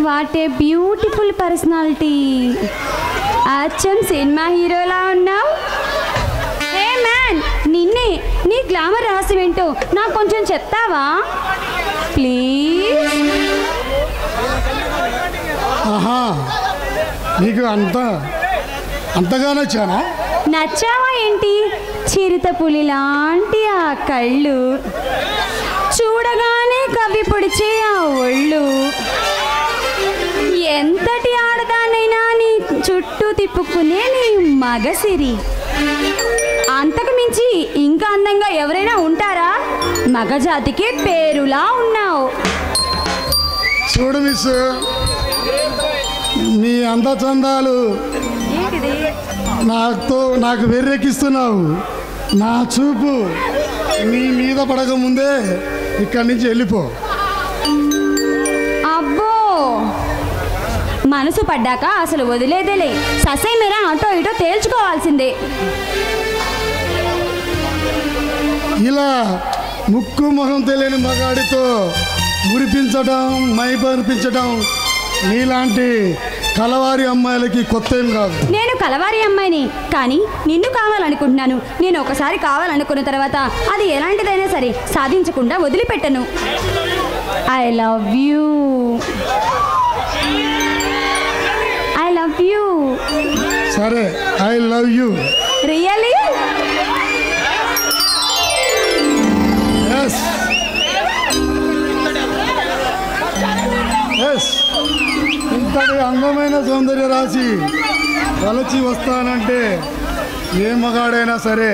What a beautiful personality. అచ్చం cinema హీరోలా ఉన్నావు. హే మ్యాన్, నిన్నే. నీ గ్లామర్ రహస్యం ఏంటో నాకు కొంచెం చెప్తావా ప్లీజ్? ఆహా, నీకు అంతగా నచ్చానా? నచ్చావా ఏంటి? చిరుత పులి లాంటి ఆ కళ్ళు, చూడగానే కవ్వి పొడిచే ఆ ఒళ్ళు, ఎంతటి ఆడదానైనా నీ చుట్టూ తిప్పుకునే నీ మగసిరి, అంతకు మించి ఇంకా అందంగా ఎవరైనా ఉంటారా? మగజాతికి పేరులా ఉన్నావు. చూడు మిస్, నీ అందచందాలు నాకు వెర్రెక్కిస్తున్నావు. నా చూపు నీ మీద పడక ముందే ఇక్కడి నుంచి వెళ్ళిపో. అబ్బో, మనసు పడ్డాక అసలు వదిలేదేలే. ససై మేర అటో ఇటో తేల్చుకోవాల్సిందే. ఇలా ముక్కు మొహం తెలియని మగాడితో మురిపించడం, మైపరిపించడం నీలాంటి కలవారి అమ్మాయిలకి కొత్త ఏం కాదు. నేను కలవారి అమ్మాయిని, కానీ నిన్ను కావాలనుకుంటున్నాను. నేను ఒకసారి కావాలనుకున్న తర్వాత అది ఎలాంటిదైనా సరే సాధించకుండా వదిలిపెట్టను. I love you, I love you. సరే, I love you. Really? Yes yes. ఇంతటి అందమైన సౌందర్య రాశి వలచి వస్తానంటే ఏ మగాడైనా సరే